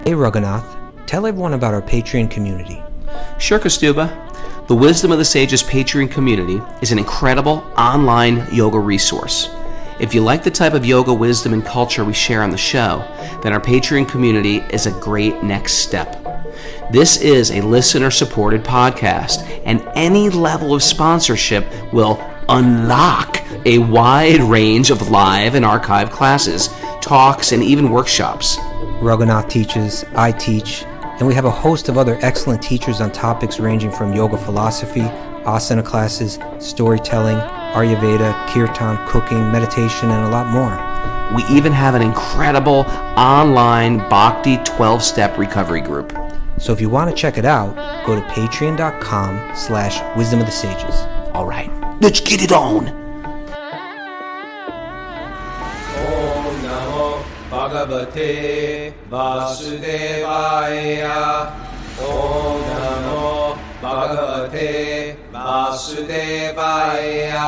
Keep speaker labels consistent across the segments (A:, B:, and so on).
A: Hey Raghunath, tell everyone about our Patreon community.
B: Sure, Kastuba. The Wisdom of the Sages Patreon community is an incredible online yoga resource. If you like the type of yoga wisdom and culture we share on the show, then our Patreon community is a great next step. This is a listener-supported podcast, and any level of sponsorship will unlock a wide range of live and archived classes, talks, and even workshops.
A: Raghunath teaches, I teach, and we have a host of other excellent teachers on topics ranging from yoga philosophy, asana classes, storytelling, Ayurveda, kirtan, cooking, meditation, and a lot more.
B: We even have an incredible online Bhakti 12-step recovery group.
A: So if you want to check it out, go to patreon.com/wisdom of the sages.
B: All right, let's get it on.
C: Om Namo Bhagavate Vasudevaya. Om Namo Bhagavate Vasudevaya.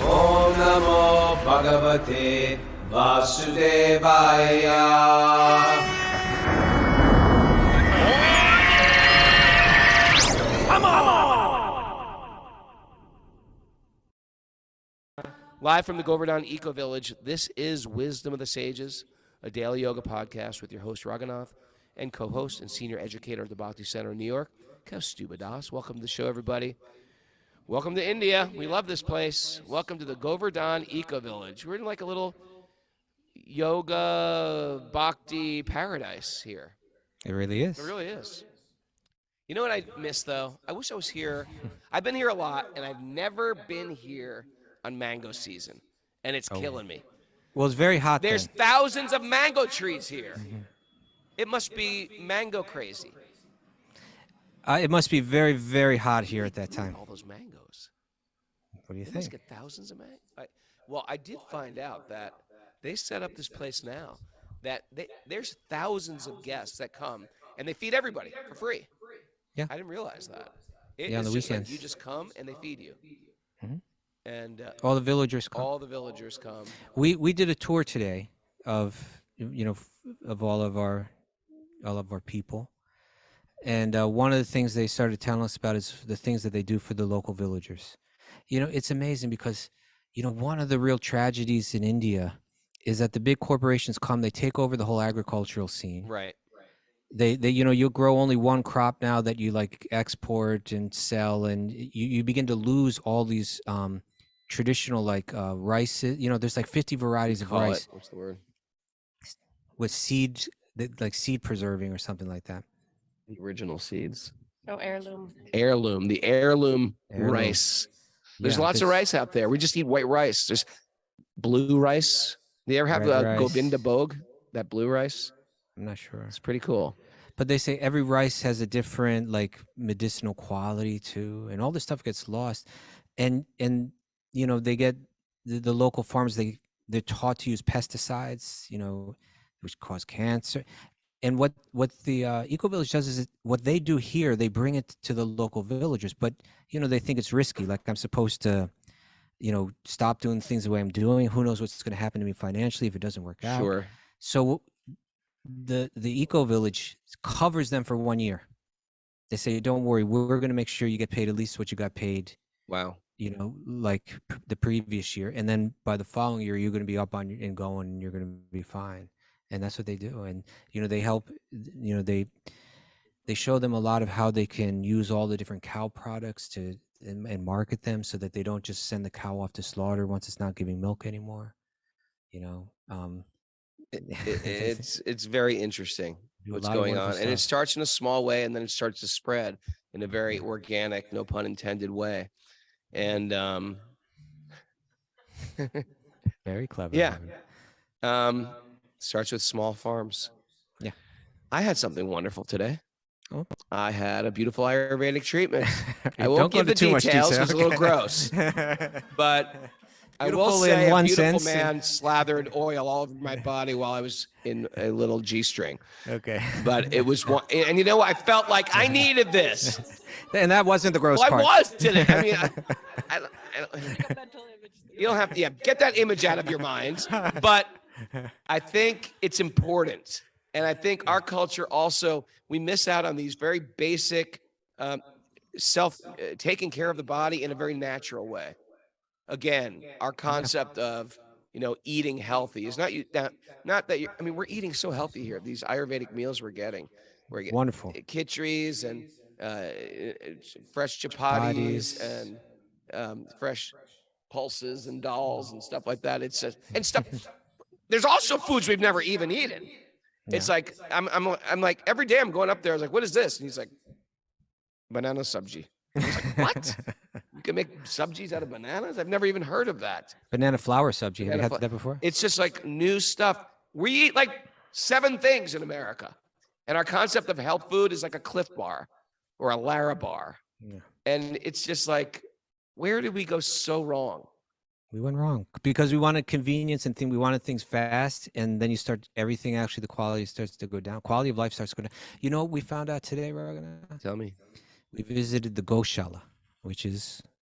C: Om Namo Bhagavate Vasudevaya.
B: Live from the Govardhan Eco Village, this is Wisdom of the Sages, a daily yoga podcast with your host Raghunath and co-host and senior educator of the Bhakti Center in New York, Kaustubha Das. Welcome to the show, everybody. Welcome to India. We love this place. Welcome to the Govardhan Eco Village. We're in like a little yoga Bhakti paradise here.
A: It really is.
B: It really is. You know what I miss, though? I wish I was here. I've been here a lot, and I've never been here on mango season, and it's killing me.
A: Well, it's very hot
B: There's
A: then.
B: thousands of mango trees here. It must be mango crazy.
A: It must be very, very hot here at that time.
B: All those mangoes.
A: What do you
B: They must
A: think?
B: get thousands of mangoes. Well, I did find out that they set up this place now that there's thousands of guests that come, and they feed everybody for free.
A: Yeah.
B: I didn't realize that.
A: Yeah, on
B: It's
A: the
B: just like
A: weekends.
B: you just come, and they feed you.
A: Mhm.
B: And
A: All the villagers come.
B: all the villagers come.
A: We did a tour today of of all of our people, and one of the things they started telling us about is the things that they do for the local villagers. It's amazing because one of the real tragedies in India is that the big corporations come, they take over the whole agricultural scene.
B: Right.
A: They you'll grow only one crop now that you like export and sell, and you begin to lose all these traditional like rice. There's like 50 varieties of rice
B: What's the word?
A: with seed, like seed preserving or something like that.
B: The original seeds.
D: No heirloom.
B: Heirloom. The heirloom
A: Heirloom.
B: rice. There's
A: Yeah,
B: lots of
A: this-
B: rice out there. We just eat white rice. There's blue rice. Do you ever have
A: Red rice.
B: Govinda Vogue? That blue rice?
A: I'm not sure,
B: It's pretty cool.
A: but they say every rice has a different like medicinal quality too, and all this stuff gets lost. And they get the local farmers, they're taught to use pesticides, which cause cancer. And what the Eco Village does is what they do here, they bring it to the local villagers, but they think it's risky. Like I'm supposed to, stop doing things the way I'm doing. Who knows what's going to happen to me financially if it doesn't work out?
B: Sure.
A: So the Eco Village covers them for 1 year. They say, don't worry, we're going to make sure you get paid at least what you got paid,
B: Wow.
A: like the previous year. And then by the following year, you're going to be up on and going, and you're going to be fine. And that's what they do. And, they help, they show them a lot of how they can use all the different cow products and market them so that they don't just send the cow off to slaughter once it's not giving milk anymore.
B: It's very interesting
A: Do a
B: what's
A: lot of
B: going on.
A: wonderful
B: And it
A: stuff.
B: starts in a small way, and then it starts to spread in a very organic, no pun intended way. And
A: Very clever.
B: Yeah.
A: Robin.
B: starts with small farms.
A: Yeah.
B: I had something wonderful today.
A: Oh.
B: I had a beautiful Ayurvedic treatment. I
A: Don't
B: won't
A: go
B: give the
A: into too much
B: details
A: detail.
B: because it's a little gross. But I will
A: Beautiful in
B: say a
A: one
B: beautiful
A: sense.
B: man slathered oil all over my body while I was in a little G-string.
A: Okay.
B: But it was one, and I felt like I needed this.
A: And that wasn't the gross
B: Well,
A: part.
B: I was today. I mean, I don't, you don't have to, get that image out of your mind. But I think it's important
D: And I think our culture also, we miss out on these very basic taking care of the body in a very natural way. Again, our concept of, eating healthy is not that I mean, we're eating so healthy here. These Ayurvedic meals we're getting,
A: Wonderful.
D: khichiris and fresh chapatis
A: Bodies.
D: and fresh pulses and dals and stuff like that. It's just, and stuff. There's also foods we've never even eaten. It's like I'm like every day I'm going up there. I was like, what is this? And he's like, banana sabji. I was like, what? You can make sabjis out of bananas? I've never even heard of that.
A: Banana flour subject. Have you had that before?
D: It's just like new stuff. We eat like 7 things in America. And our concept of health food is like a Cliff Bar or a Larabar.
A: Yeah.
D: And it's just like, where did we go so wrong?
A: We went wrong because we wanted convenience and we wanted things fast. And then you start everything, actually, the quality starts to go down. Quality of life starts to go down. You know what we found out today, Raghunath?
D: Tell me.
A: We visited the Goshala, which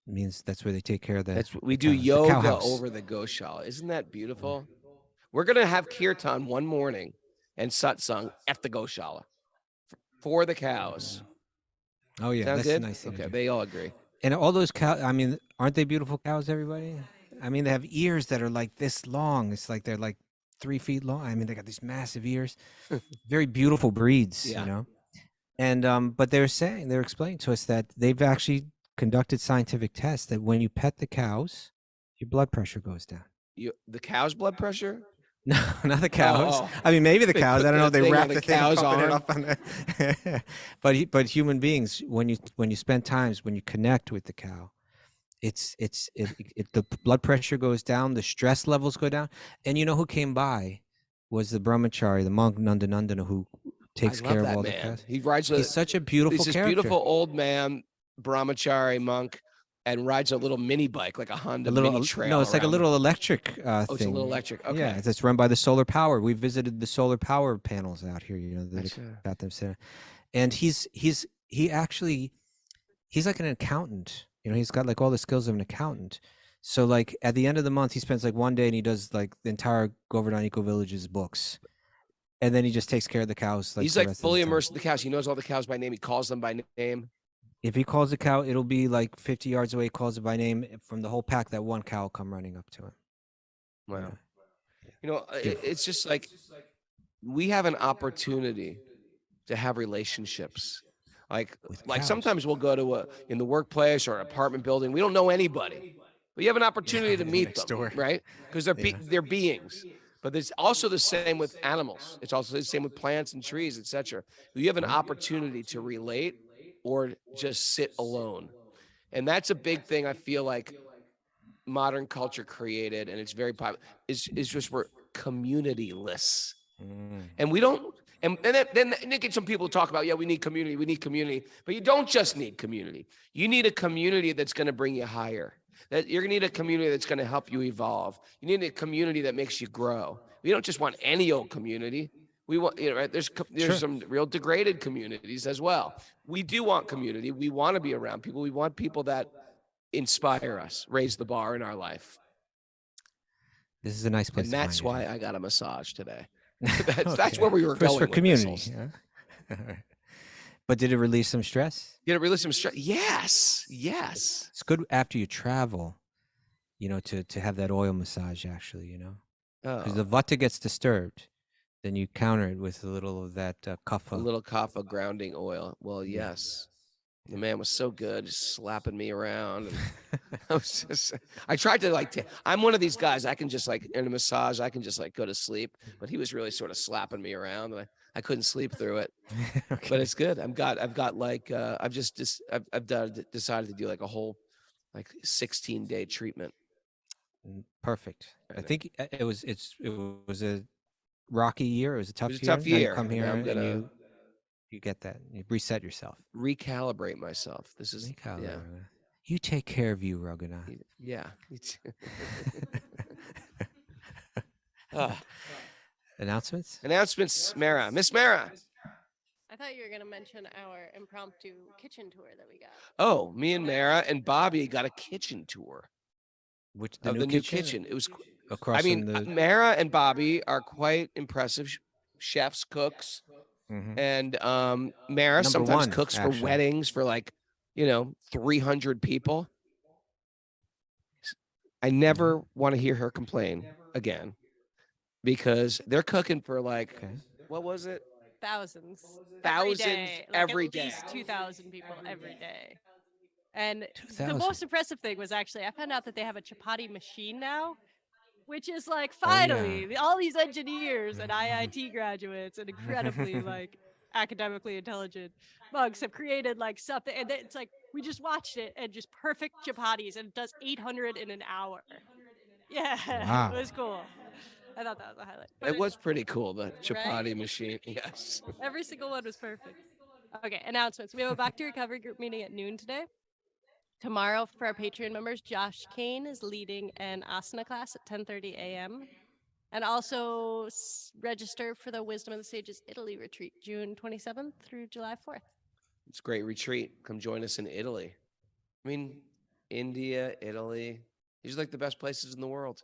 A: means that's where they take care of the.
D: That's we do yoga over the Goshala. Isn't that beautiful? We're gonna have kirtan one morning and satsang at the Goshala for the cows.
A: Oh yeah,
D: Sound
A: that's
D: good?
A: a nice thing.
D: Okay, they all agree.
A: And all those cows, I mean, aren't they beautiful cows, everybody? I mean, they have ears that are like this long. It's like they're like 3 feet long. I mean, they got these massive ears. Very beautiful breeds,
D: Yeah.
A: you know. And but they're explaining to us that they've actually conducted scientific tests that when you pet the cows, your blood pressure goes down.
D: The cow's blood pressure?
A: No, not the cows.
D: Oh.
A: I mean, maybe the
D: They
A: cows.
D: put
A: I don't know.
D: the
A: They
D: thing
A: wrap
D: on the
A: the thing,
D: cow's
A: pumping it
D: arm.
A: up on the. but human beings, when you spend times when you connect with the cow, the blood pressure goes down, the stress levels go down, and you know who came by was the brahmachari, the monk Nandanandana, who takes care of all the cows.
D: He rides
A: He's such a beautiful
D: He's this
A: character.
D: beautiful old man, brahmachari monk, and rides a little mini bike, like a Honda mini trail.
A: No, it's like a little electric thing.
D: Oh, it's a little electric. Okay.
A: Yeah, it's run by the solar power. We visited the solar power panels out here. You know, that got them set. And he's like an accountant. You know, he's got like all the skills of an accountant. So like at the end of the month, he spends like one day and he does like the entire Govardhan Eco Village's books. And then he just takes care of the cows. Like,
D: he's like fully immersed in the cows. He knows all the cows by name. He calls them by name.
A: If he calls a cow, it'll be like 50 yards away. He calls it by name. From the whole pack, that one cow will come running up to him.
D: Wow. You know, it's just like we have an opportunity to have relationships. Like sometimes we'll go to in the workplace or an apartment building. We don't know anybody, but you have an opportunity to meet them, right? Because they're beings. But it's also the same with animals. It's also the same with plants and trees, etc. You have an opportunity to relate or just sit alone. And that's a big thing I feel like modern culture created, and it's very popular, is just we're communityless. And we don't, and then get some people talk about, yeah, we need community, but you don't just need community. You need a community that's going to bring you higher. That you're going to need a community that's going to help you evolve. You need a community that makes you grow. We don't just want any old community. We want, right? There's some real degraded communities as well. We do want community. We want to be around people. We want people that inspire us, raise the bar in our life.
A: This is a nice place.
D: And that's why I got a massage today. That's
A: Okay.
D: where we were going.
A: For
D: with
A: community.
D: this.
A: Yeah. But did it release some stress?
D: Did it release some stress? Yes.
A: It's good after you travel, you know, to have that oil massage, actually, you know, because the vata gets disturbed. Then you counter it with a little of that kapha.
D: A little kapha grounding oil. Well, yes. The man was so good, just slapping me around. And I tried to I'm one of these guys, I can just in a massage, I can just go to sleep. But he was really sort of slapping me around. And I couldn't sleep through it. Okay. But it's good. I've decided to do a whole 16-day treatment.
A: Perfect. I think it was a rocky year. It was a tough year.
D: Tough year.
A: You come here and you get that. You reset yourself.
D: Recalibrate myself. This is
A: yeah. You take care of you, Raghunath.
D: Yeah.
A: Announcements,
D: Mara. Miss Mara.
E: I thought you were going to mention our impromptu kitchen tour that we got.
D: Oh, me and Mara and Bobby got a kitchen tour.
A: Which
D: the new kitchen. It was
A: across.
D: Mara and Bobby are quite impressive chefs, cooks,
A: Mhm.
D: and Mara
A: Number
D: sometimes
A: one,
D: cooks for
A: actually.
D: weddings for like 300 people. I never want to hear her complain again because they're cooking for like
A: Okay.
D: what was it?
E: Thousands.
D: Thousands
E: Every
D: every
E: day. Like
D: day.
E: at least 2,000 people every day. And the
A: 2,000.
E: most impressive thing was actually I found out that they have a chapati machine now, which is like
A: Oh, yeah.
E: finally all these engineers and IIT graduates and incredibly like academically intelligent monks have created like something, and it's like we just watched it and just perfect chapatis, and it does 800 in an hour. Yeah,
A: Wow.
E: it was cool. I thought that was a highlight.
D: It was pretty cool, the chapati machine. Yes.
E: Every single one was perfect. Okay, announcements. We have a Back to Recovery group meeting at noon today. Tomorrow, for our Patreon members, Josh Kane is leading an asana class at 10:30 a.m. And also register for the Wisdom of the Sages Italy retreat, June 27th through July 4th.
D: It's a great retreat. Come join us in Italy. I mean, India, Italy. These are like the best places in the world.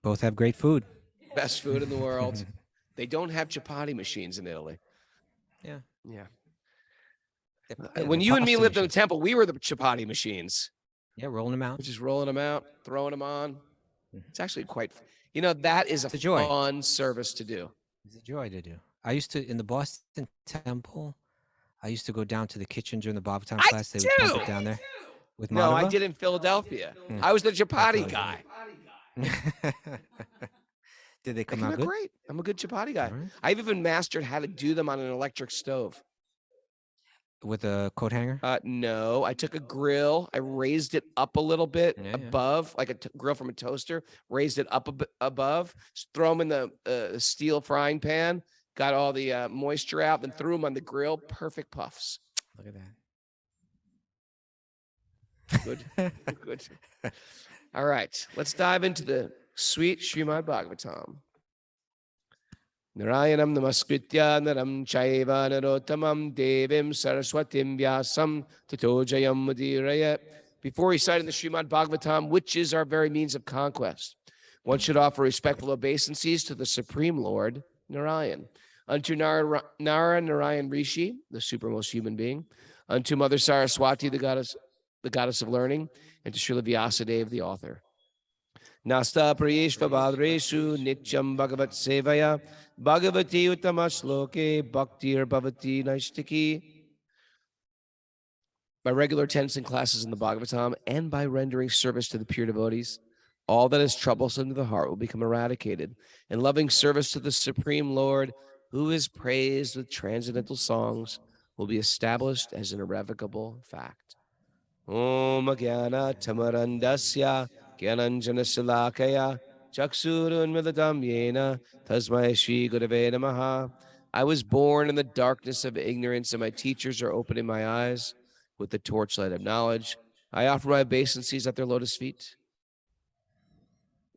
A: Both have great food.
D: Best food in the world. They don't have chapati machines in Italy.
A: Yeah.
D: Yeah.
A: Yeah,
D: When
A: they're
D: you and me
A: pasta
D: lived in the
A: machines.
D: temple, we were the chapati machines.
A: Yeah, rolling them out.
D: We're just rolling them out, throwing them on.
A: Mhm.
D: It's actually quite, that is
A: It's
D: a
A: a joy.
D: fun service to do.
A: It's a joy to do. I used to, in the Boston temple, I used to go down to the kitchen during the Bhagavatam
D: I
A: class. They would pump
D: do.
A: it down there with
D: No, I
A: Madhava.
D: did in Philadelphia.
A: Mm.
D: I was the chapati
A: Philadelphia.
D: guy.
A: Did they
D: They
A: come
D: came
A: out
D: out
A: good?
D: great. I'm a good chapati guy.
A: All right.
D: I've even mastered how to do them on an electric stove.
A: With a coat hanger?
D: No, I took a grill. I raised it up a little bit
A: Yeah, yeah.
D: above, like a grill from a toaster. Raised it up a bit above. Throw them in the steel frying pan. Got all the moisture out. Then threw them on the grill. Perfect puffs.
A: Look at
D: Good.
A: that.
D: Good. All right, let's dive into the sweet Srimad-Bhagavatam. Narayanam namaskritya naram chaiva narottamam devim saraswatim vyasam tato jayam mudiraya. Before reciting the Srimad-Bhagavatam, which is our very means of conquest, one should offer respectful obeisances to the Supreme Lord, Narayan, unto Nara Narayan Rishi, the supermost human being, unto Mother Saraswati, the goddess of learning, and to Srila Vyasadeva, the author. Nasta prayeshva badreshu nityam bhagavat sevaya bhagavati uttamasloke bhaktir bhavati naistiki. By regular attendance in classes in the Bhagavatam and by rendering service to the pure devotees, all that is troublesome to the heart will become eradicated, and loving service to the Supreme Lord, who is praised with transcendental songs, will be established as an irrevocable fact. Om Jnana Tamarandasya Gyananjana Silakaya Chaksurunmilitam Yena Tasmai Shri Gurave Namaha. I was born in the darkness of ignorance, and my teachers are opening my eyes with the torchlight of knowledge. I offer my obeisances at their lotus feet.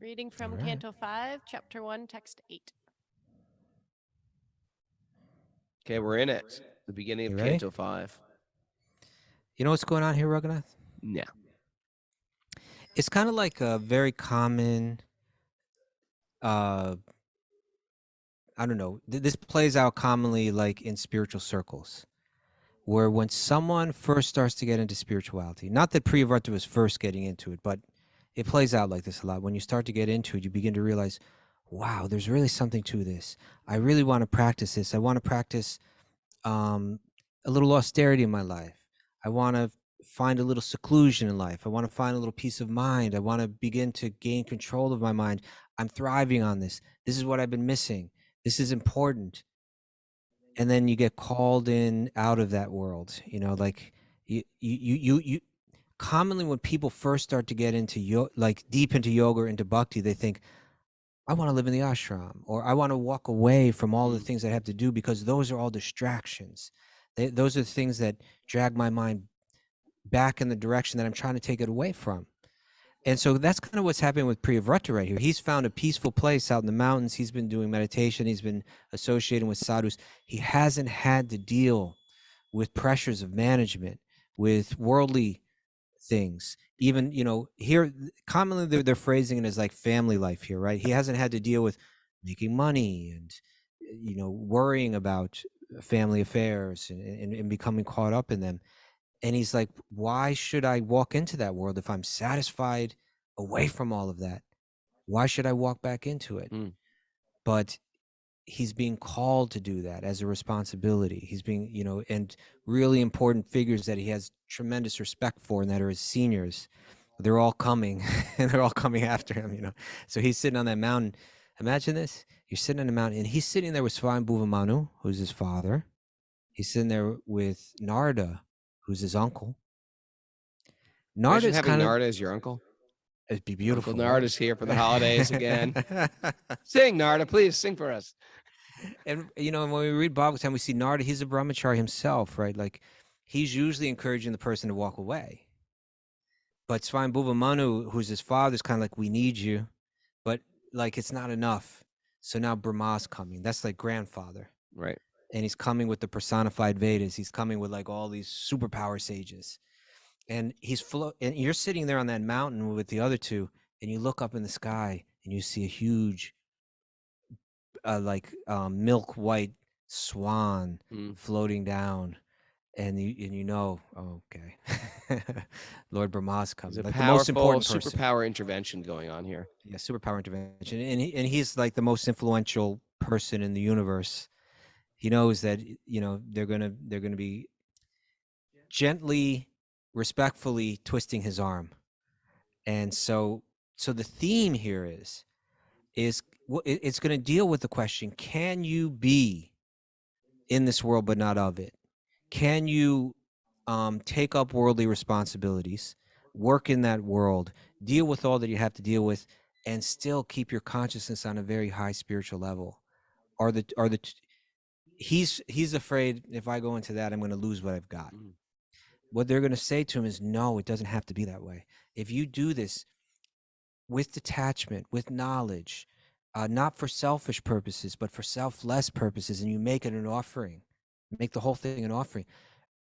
E: Reading from
A: All right.
E: Canto 5, Chapter 1, Text 8.
D: Okay, we're in it. The beginning of
A: You ready?
D: Canto 5.
A: You know what's going on here, Raghunath?
D: Yeah.
A: It's kind of like a very common, I don't know, this plays out commonly like in spiritual circles, where when someone first starts to get into spirituality, not that Priyavrata was first getting into it, but it plays out like this a lot. When you start to get into it, you begin to realize, wow, there's really something to this. I really want to practice this. I want to practice a little austerity in my life. I want to find a little seclusion in life. I want to find a little peace of mind. I want to begin to gain control of my mind. I'm thriving on this. This is what I've been missing. This is important. And then you get called in out of that world, like you commonly when people first start to get into like deep into yoga or into bhakti, they think, I want to live in the ashram, or I want to walk away from all the things I have to do, because those are all distractions. Those are the things that drag my mind back in the direction that I'm trying to take it away from. And so that's kind of what's happening with Priyavrata right here. He's found a peaceful place out in the mountains. He's been doing meditation. He's been associating with sadhus. He hasn't had to deal with pressures of management, with worldly things. Even, here, commonly they're phrasing it as like family life here, right? He hasn't had to deal with making money and worrying about family affairs and becoming caught up in them. And he's like, why should I walk into that world if I'm satisfied away from all of that? Why should I walk back into it? But he's being called to do that as a responsibility. He's being, and really important figures that he has tremendous respect for and that are his seniors. They're all coming and they're all coming after him, So he's sitting on that mountain. Imagine this. You're sitting on a mountain and he's sitting there with Swayambhuva, who's his father. He's sitting there with Narada, who's his uncle.
D: Narda's having Narada as your uncle.
A: It'd be beautiful.
D: Uncle Narada's here for the holidays again. Sing, Narada, please sing for us.
A: And when we read Bhagavatam, we see Narada. He's a brahmachari himself, right? Like he's usually encouraging the person to walk away. But Swayambhuva, who's his father, is kind of like, we need you, but like it's not enough. So now Brahma's coming. That's like grandfather,
D: right?
A: And he's coming with the personified Vedas. He's coming with like all these superpower sages. And and you're sitting there on that mountain with the other two, and you look up in the sky and you see a huge, milk white swan floating down, and okay, Lord Brahma's coming.
D: There's a
A: like
D: powerful,
A: the most important person.
D: Superpower intervention going on here.
A: Yeah, superpower intervention, and he's like the most influential person in the universe. He knows that they're gonna be gently, respectfully twisting his arm. And so the theme here is it's going to deal with the question, can you be in this world but not of it? Can you take up worldly responsibilities, work in that world, deal with all that you have to deal with, and still keep your consciousness on a very high spiritual level? He's afraid, if I go into that, I'm going to lose what I've got. What they're going to say to him is, no, it doesn't have to be that way. If you do this with detachment, with knowledge, not for selfish purposes, but for selfless purposes, and you make it an offering, make the whole thing an offering,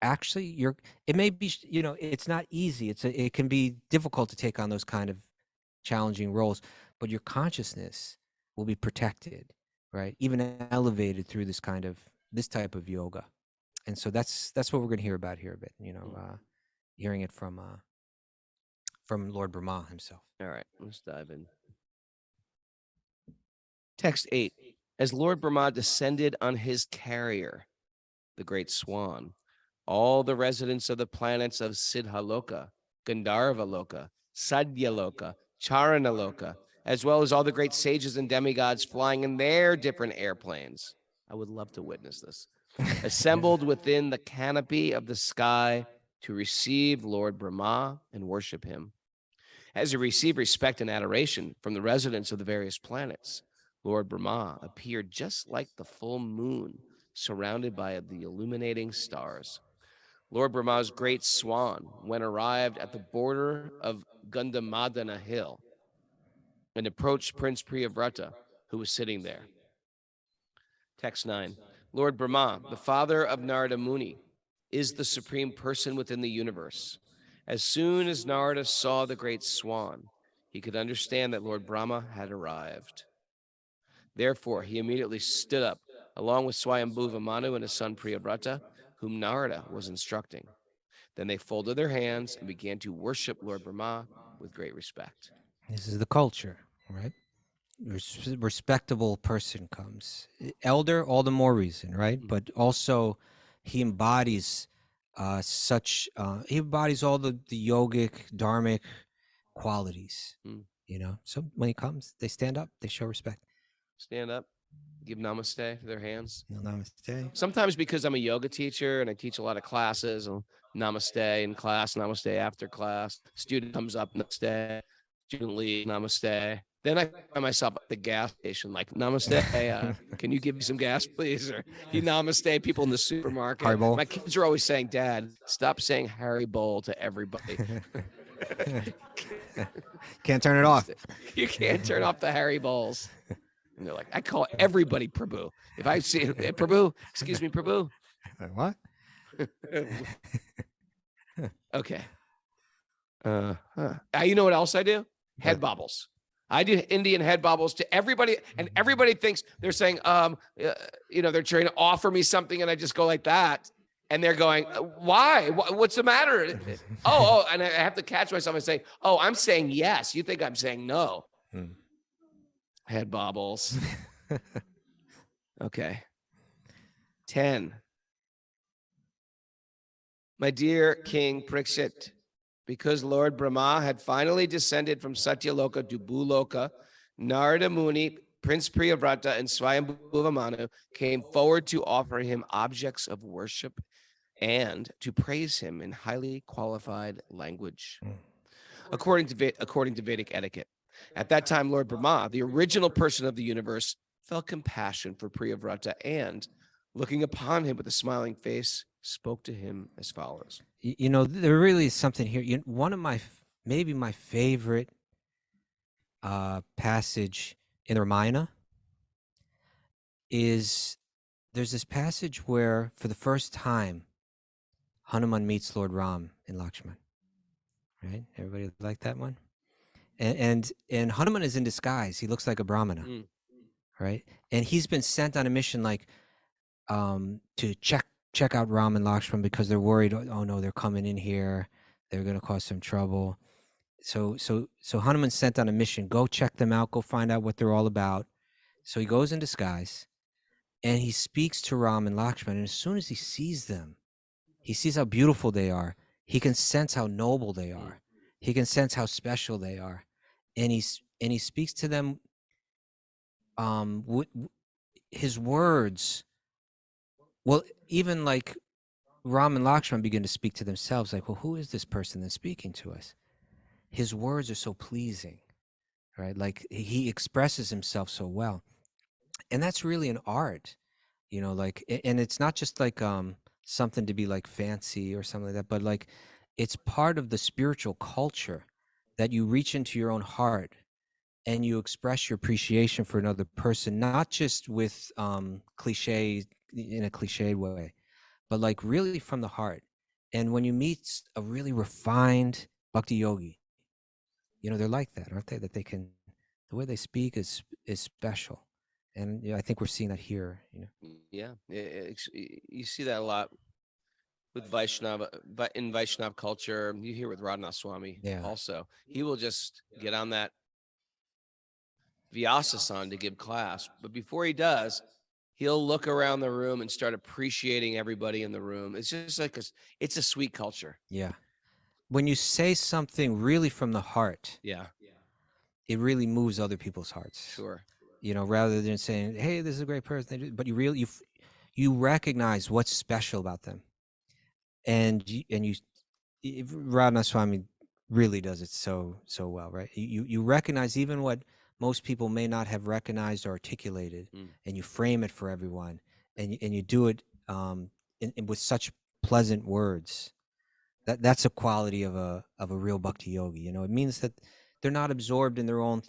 A: actually, it may be, it's not easy. It can be difficult to take on those kind of challenging roles, but your consciousness will be protected, right? Even elevated through this type of yoga. And so that's what we're going to hear about here a bit, hearing it from Lord Brahma himself.
D: All right, let's dive in. Text 8. As Lord Brahma descended on his carrier, the great swan, all the residents of the planets of Siddhaloka, Gandharvaloka, Sadyaloka, Charanaloka, as well as all the great sages and demigods flying in their different airplanes. I would love to witness this. Assembled within the canopy of the sky to receive Lord Brahma and worship him. As he received respect and adoration from the residents of the various planets, Lord Brahma appeared just like the full moon, surrounded by the illuminating stars. Lord Brahma's great swan, when arrived at the border of Gandhamadana Hill, and approached Prince Priyavrata, who was sitting there. Text 9. Lord Brahma, the father of Narada Muni, is the supreme person within the universe. As soon as Narada saw the great swan, he could understand that Lord Brahma had arrived. Therefore, he immediately stood up, along with Swayambhuva Manu and his son Priyavrata, whom Narada was instructing. Then they folded their hands and began to worship Lord Brahma with great respect.
A: This is the culture, right? Respectable person comes. Elder, all the more reason, right? But also he embodies he embodies all the yogic, dharmic qualities, So when he comes, they stand up, they show respect.
D: Stand up, give namaste to their hands.
A: Namaste.
D: Sometimes because I'm a yoga teacher and I teach a lot of classes, namaste in class, namaste after class. Student comes up, namaste. Student leave, namaste. Then I find myself at the gas station, like, namaste, can you give me some gas, please? Or you namaste people in the supermarket.
A: Haribo.
D: My kids are always saying, Dad, stop saying Haribo to everybody.
A: Can't turn it off.
D: You can't turn off the Harry Balls. And they're like, I call everybody Prabhu. If I see Prabhu, excuse me, Prabhu.
A: What?
D: Okay. You know what else I do? Head bobbles. I do Indian head bobbles to everybody, and everybody thinks they're saying, they're trying to offer me something, and I just go like that, and they're going, why? What's the matter? And I have to catch myself and say, oh, I'm saying yes. You think I'm saying no? Head bobbles. Okay. 10. My dear King Parikshit, because Lord Brahma had finally descended from Satyaloka to Bhuloka, Narada Muni, Prince Priyavrata, and Swayambhuva Manu came forward to offer him objects of worship and to praise him in highly qualified language, according to Vedic etiquette. At that time, Lord Brahma, the original person of the universe, felt compassion for Priyavrata and, looking upon him with a smiling face, spoke to him as follows.
A: There really is something here. One of maybe my favorite passage in the Ramayana is there's this passage where, for the first time, Hanuman meets Lord Ram in Lakshman. Right? Everybody like that one? And Hanuman is in disguise. He looks like a Brahmana. Right? And he's been sent on a mission to check out Ram and Lakshman because they're worried, oh no, they're coming in here, they're going to cause some trouble. So Hanuman's sent on a mission, go check them out, go find out what they're all about. So he goes in disguise and he speaks to Ram and Lakshman, and as soon as he sees them, he sees how beautiful they are. He can sense how noble they are. He can sense how special they are. And he speaks to them his words. Well, even like Ram and Lakshman begin to speak to themselves, like, well, who is this person that's speaking to us? His words are so pleasing, right? Like he expresses himself so well. And that's really an art, and it's not just like something to be like fancy or something like that, but like it's part of the spiritual culture that you reach into your own heart and you express your appreciation for another person, not just with cliches in a cliched way, but like really from the heart. And when you meet a really refined bhakti yogi, they're like that, aren't they? That they can, the way they speak is special. And I think we're seeing that here.
D: Yeah, you see that a lot with Vaishnava, but in Vaishnava culture, you hear with Radhanath Swami also. He will just get on that Vyasasan to give class, but before he does, he'll look around the room and start appreciating everybody in the room. It's just like it's a sweet culture.
A: Yeah. When you say something really from the heart, it really moves other people's hearts.
D: Sure.
A: Rather than saying, hey, this is a great person, but you recognize what's special about them. And Radhanath Swami really does it so well, right? You recognize even what most people may not have recognized or articulated, and you frame it for everyone, and you do it with such pleasant words. That's a quality of a real bhakti yogi. It means that they're not absorbed in their own,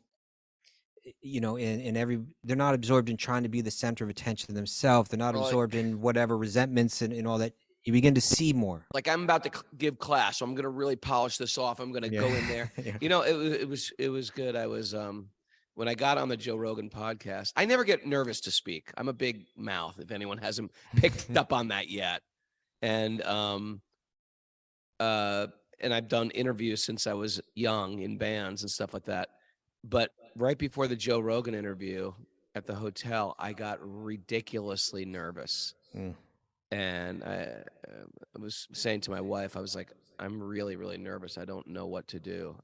A: they're not absorbed in trying to be the center of attention themselves. They're not absorbed in whatever resentments and all that. You begin to see more.
D: Like, I'm about to give class, so I'm going to really polish this off. I'm going to go in there. It was good. I was, when I got on the Joe Rogan podcast, I never get nervous to speak. I'm a big mouth, if anyone hasn't picked up on that yet. And I've done interviews since I was young in bands and stuff like that. But right before the Joe Rogan interview at the hotel, I got ridiculously nervous. And I was saying to my wife, I was like, I'm really, really nervous. I don't know what to do.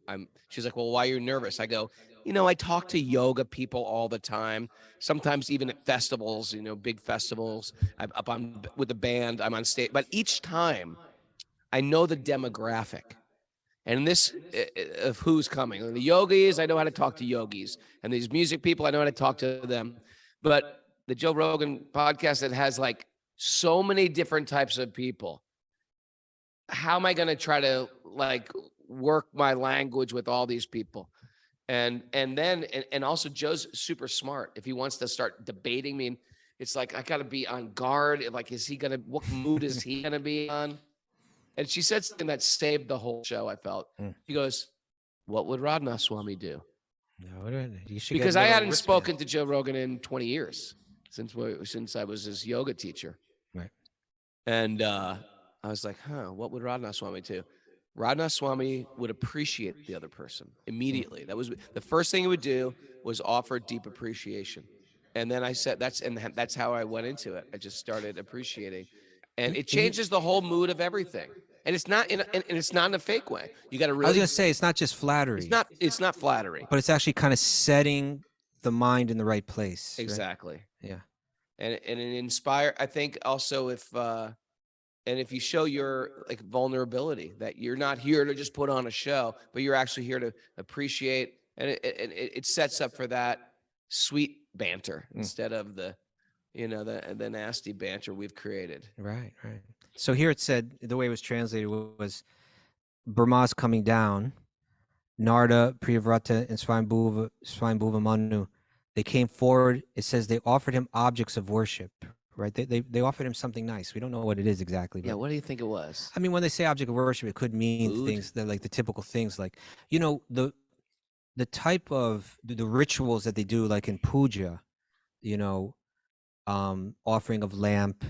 D: She's like, well, why are you nervous? I go, I talk to yoga people all the time. Sometimes even at festivals, big festivals. I'm up with the band. I'm on stage. But each time, I know the demographic. And this of who's coming. And the yogis, I know how to talk to yogis. And these music people, I know how to talk to them. But the Joe Rogan podcast that has like so many different types of people, how am I going to try to like work my language with all these people? And also Joe's super smart. If he wants to start debating me, it's like, I got to be on guard. Like, what mood is he going to be on? And she said something that saved the whole show, I felt. She goes, what would Radhanath Swami do?
A: No, you should get
D: Because I
A: little
D: hadn't
A: wristbands.
D: spoken to Joe Rogan in 20 years since I was his yoga teacher.
A: Right.
D: And I was like, what would Radhanath Swami do? Radhanath Swami would appreciate the other person immediately. That was the first thing he would do, was offer deep appreciation. And then I said, that's how I went into it. I just started appreciating, and it changes the whole mood of everything. And it's not and it's not in a fake way. You got to
A: I was
D: really.
A: gonna say it's not just flattery.
D: It's not flattery.
A: But it's actually kind of setting the mind in the right place.
D: Exactly.
A: Right? Yeah.
D: And it inspire. I think also if you show your like vulnerability, that you're not here to just put on a show, but you're actually here to appreciate, and it sets up for that sweet banter instead of the nasty banter we've created.
A: Right. So here it said, the way it was translated was Brahma's coming down, Narada, Priyavrata, and Swayambhuva Manu. They came forward. It says they offered him objects of worship. Right? They offered him something nice. We don't know what it is exactly. But,
D: Yeah, what do you think it was?
A: I mean, when they say object of worship, it could mean
D: Food?
A: things that like the typical things, like the type of the rituals that they do, like in puja, offering of lamp,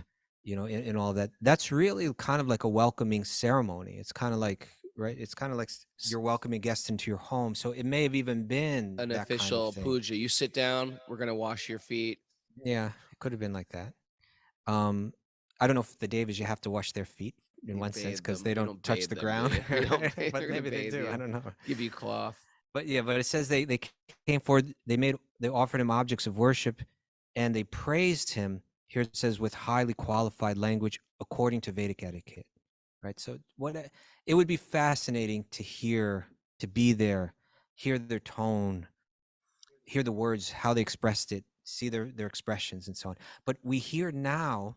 A: and all that. That's really kind of like a welcoming ceremony. It's kind of like, right? It's kind of like you're welcoming guests into your home. So it may have even been
D: An
A: that
D: official
A: kind of thing.
D: puja. You sit down. We're gonna wash your feet.
A: Yeah, it could have been like that. I don't know if the Davids, you have to wash their feet in one sense because they don't touch the ground. But maybe they do. I don't know.
D: Give you cloth.
A: But yeah, but it says they came forward. They offered him objects of worship, and they praised him. Here it says with highly qualified language according to Vedic etiquette. Right. So it would be fascinating to be there, hear their tone, hear the words, how they expressed it, see their expressions and so on. But we hear now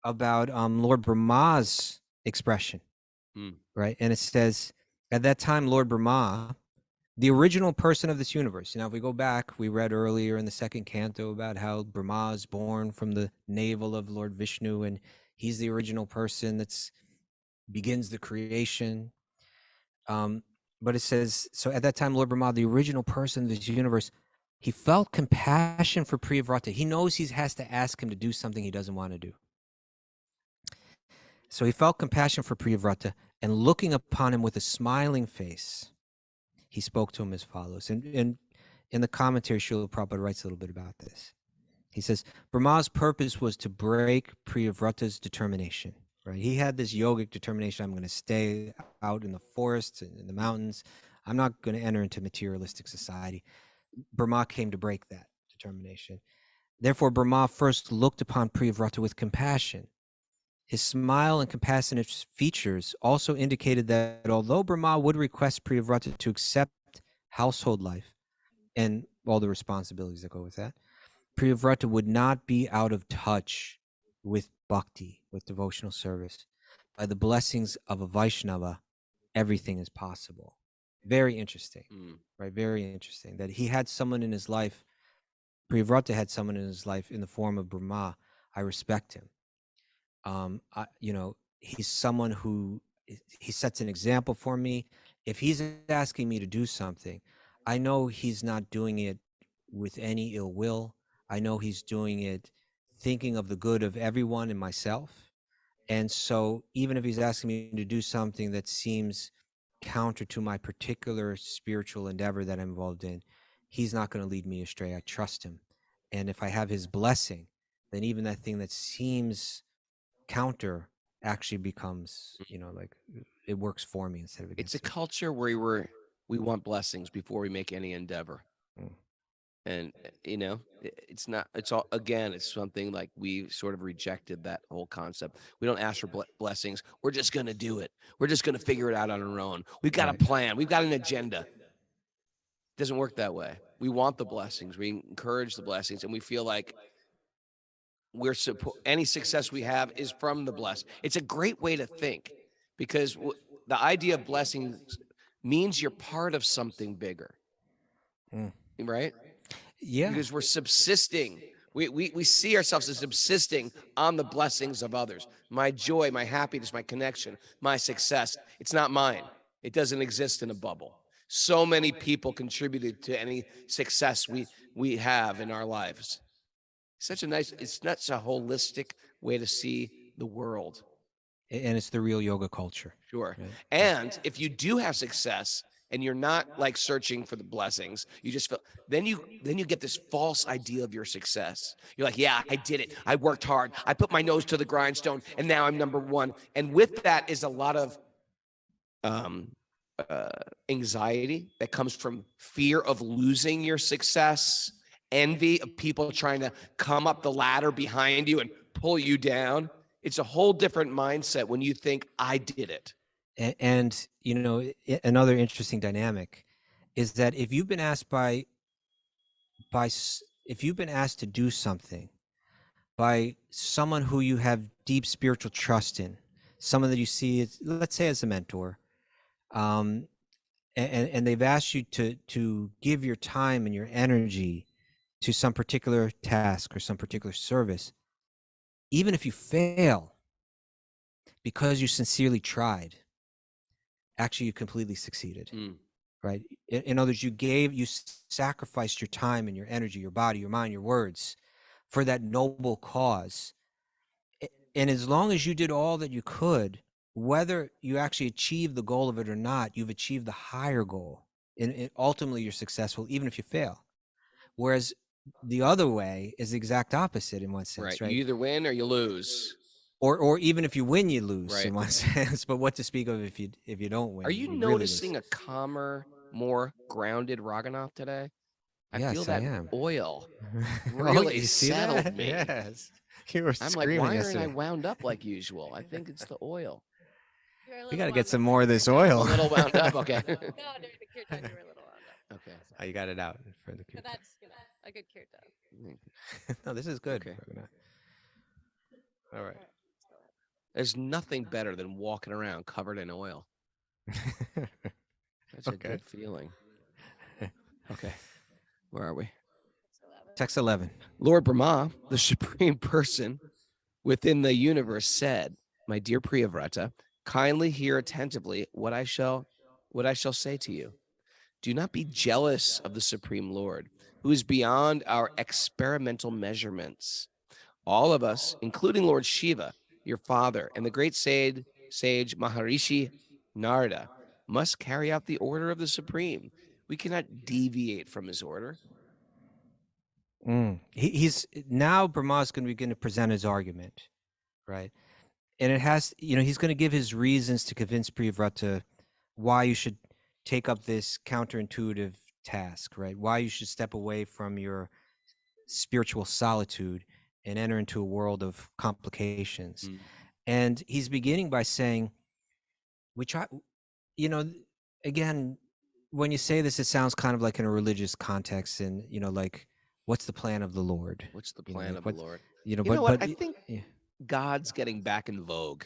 A: about Lord Brahma's expression, right? And it says, at that time, Lord Brahma, the original person of this universe. Now, if we go back, we read earlier in the second canto about how Brahma is born from the navel of Lord Vishnu, and he's the original person that's begins the creation. But it says, so at that time, Lord Brahma, the original person of this universe, he felt compassion for Priyavrata. He knows he has to ask him to do something he doesn't want to do. So he felt compassion for Priyavrata, and looking upon him with a smiling face, he spoke to him as follows. And in the commentary, Srila Prabhupada writes a little bit about this. He says, Brahma's purpose was to break Priyavrata's determination. Right? He had this yogic determination. I'm going to stay out in the forests and in the mountains. I'm not going to enter into materialistic society. Brahma came to break that determination. Therefore, Brahma first looked upon Priyavrata with compassion. His smile and compassionate features also indicated that although Brahma would request Priyavrata to accept household life and all the responsibilities that go with that, Priyavrata would not be out of touch with bhakti, with devotional service. By the blessings of a Vaishnava, everything is possible. Very interesting, right? Very interesting that he had someone in his life. Priyavrata had someone in his life in the form of Brahma. I respect him. He's someone who he sets an example for me. If he's asking me to do something, I know he's not doing it with any ill will. I know he's doing it thinking of the good of everyone and myself. And so even if he's asking me to do something that seems counter to my particular spiritual endeavor that I'm involved in, he's not going to lead me astray. I trust him. And if I have his blessing, then even that thing that seems counter actually becomes, like it works for me instead of against
D: It's a
A: me.
D: culture where we want blessings before we make any endeavor. And it's not, it's all, again, it's something like we sort of rejected that whole concept. We don't ask for blessings. We're just going to do it. We're just going to figure it out on our own. We've got a plan. We've got an agenda. It doesn't work that way. We want the blessings. We encourage the blessings, and we feel like any success we have is from the blessing. It's a great way to think, because the idea of blessings means you're part of something bigger, right?
A: Yeah.
D: Because we're subsisting. We see ourselves as subsisting on the blessings of others. My joy, my happiness, my connection, my success. It's not mine. It doesn't exist in a bubble. So many people contributed to any success we have in our lives. It's not such a holistic way to see the world.
A: And it's the real yoga culture.
D: Sure.
A: Right?
D: And if you do have success and you're not like searching for the blessings, you just feel then you get this false idea of your success. You're like, yeah, I did it. I worked hard. I put my nose to the grindstone and now I'm number one. And with that is a lot of anxiety that comes from fear of losing your success, envy of people trying to come up the ladder behind you and pull you down. It's a whole different mindset when you think I did it.
A: And you know, another interesting dynamic is that if you've been asked if you've been asked to do something by someone who you have deep spiritual trust in, someone that you see, let's say as a mentor, and they've asked you to give your time and your energy to some particular task or some particular service, even if you fail, because you sincerely tried, actually you completely succeeded. Right? In other words, you sacrificed your time and your energy, your body, your mind, your words for that noble cause. And as long as you did all that you could, whether you actually achieve the goal of it or not, you've achieved the higher goal. And ultimately you're successful, even if you fail. Whereas the other way is the exact opposite in one sense, right?
D: You either win or you lose.
A: Or even if you win, you lose
D: Right.
A: in one sense. But what to speak of if you don't win?
D: Are you noticing really a calmer, more grounded Raghunath today? I
A: yes,
D: feel that
A: I am.
D: Oil
A: Oh,
D: really
A: you see
D: settled
A: that?
D: me.
A: Yes. You were
D: I'm
A: screaming
D: like, why
A: yesterday.
D: aren't I wound up like usual? I think it's the oil.
A: You got to get some more of this oil.
D: A little wound up, okay.
E: No, during the kirtan, you were a little wound up.
D: Okay.
A: Oh, you got it out for the
E: But
A: kirtan.
E: that's, a good kirtan.
A: No, this is good.
D: Okay.
A: All right.
D: There's nothing better than walking around covered in oil. That's a good feeling. Okay. Where are we?
A: Text 11.
D: Lord Brahma, the supreme person within the universe, said, "My dear Priyavrata, kindly hear attentively what I shall say to you. Do not be jealous of the Supreme Lord, who is beyond our experimental measurements. All of us, including Lord Shiva, your father, and the great sage Maharishi Narada, must carry out the order of the Supreme. We cannot deviate from his order."
A: He's now Brahma's going to begin to present his argument, right? And it has, he's going to give his reasons to convince Priyavrata why you should take up this counterintuitive task, right? Why you should step away from your spiritual solitude and enter into a world of complications. And he's beginning by saying, we try, again, when you say this, it sounds kind of like in a religious context and, like, what's the plan of the Lord?
D: What's the plan of
A: the
D: Lord?
A: But
D: I think God's getting back in vogue.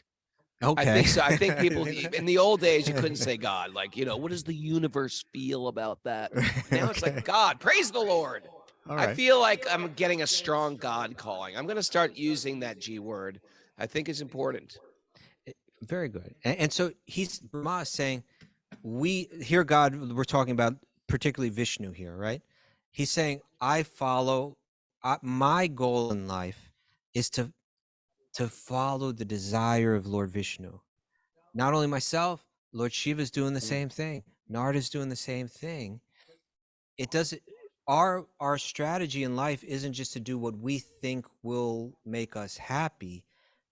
A: Okay.
D: I think so. I think people in the old days you couldn't say God, like, what does the universe feel about that? Now it's like God, praise the Lord. I feel like I'm getting a strong God calling. I'm going to start using that G word. I think it's important.
A: Very good. And so Brahma is saying, we're talking about particularly Vishnu here, right? He's saying, my goal in life is to follow the desire of Lord Vishnu. Not only myself, Lord Shiva is doing the same thing. Narada is doing the same thing. It doesn't. Our strategy in life isn't just to do what we think will make us happy.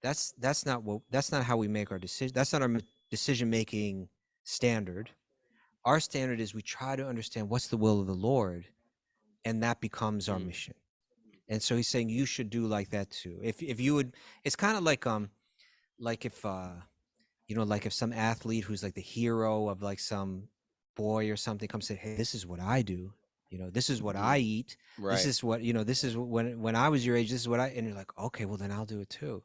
A: That's not how we make our decision. That's not our decision making standard. Our standard is we try to understand what's the will of the Lord, and that becomes our mission. And so he's saying you should do like that too. If you would, it's kind of like if like if some athlete who's like the hero of like some boy or something comes and say, hey, this is what I do. This is what I eat.
D: Right.
A: This is what, this is when I was your age, this is what and you're like, okay, well then I'll do it too.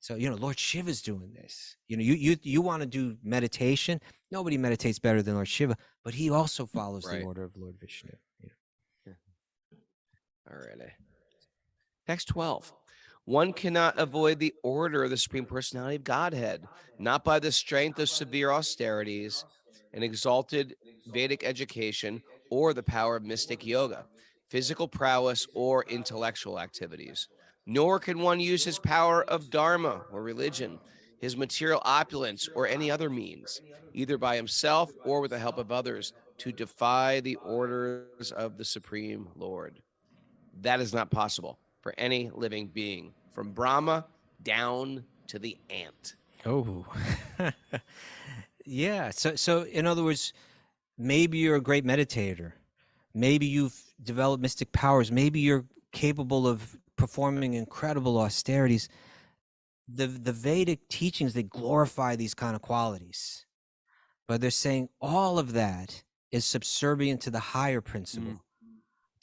A: So, Lord Shiva's doing this. You want to do meditation. Nobody meditates better than Lord Shiva, but he also follows the order of Lord Vishnu.
D: All right. Text 12. One cannot avoid the order of the Supreme Personality of Godhead, not by the strength of severe austerities and exalted Vedic education, or the power of mystic yoga, physical prowess, or intellectual activities. Nor can one use his power of dharma or religion, his material opulence, or any other means, either by himself or with the help of others, to defy the orders of the Supreme Lord. That is not possible for any living being, from Brahma down to the ant.
A: Oh, yeah. So in other words, maybe you're a great meditator. Maybe you've developed mystic powers. Maybe you're capable of performing incredible austerities. The Vedic teachings, they glorify these kind of qualities, but they're saying all of that is subservient to the higher principle,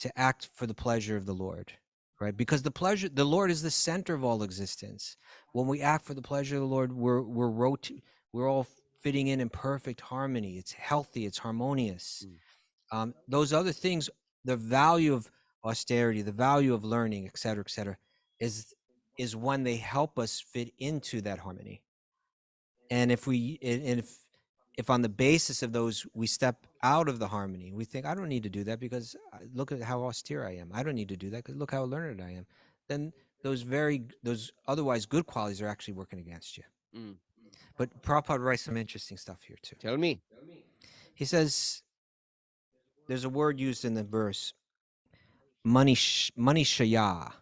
A: to act for the pleasure of the Lord, right? Because the Lord is the center of all existence. When we act for the pleasure of the Lord, we're all fitting in perfect harmony. It's healthy, it's harmonious. Those other things, the value of austerity, the value of learning, et cetera, is when they help us fit into that harmony. And if on the basis of those we step out of the harmony, we think, I don't need to do that because look at how austere I am. I don't need to do that because look how learned I am. Then those otherwise good qualities are actually working against you. But Prabhupada writes some interesting stuff here too.
D: Tell me.
A: He says, there's a word used in the verse, manishaya,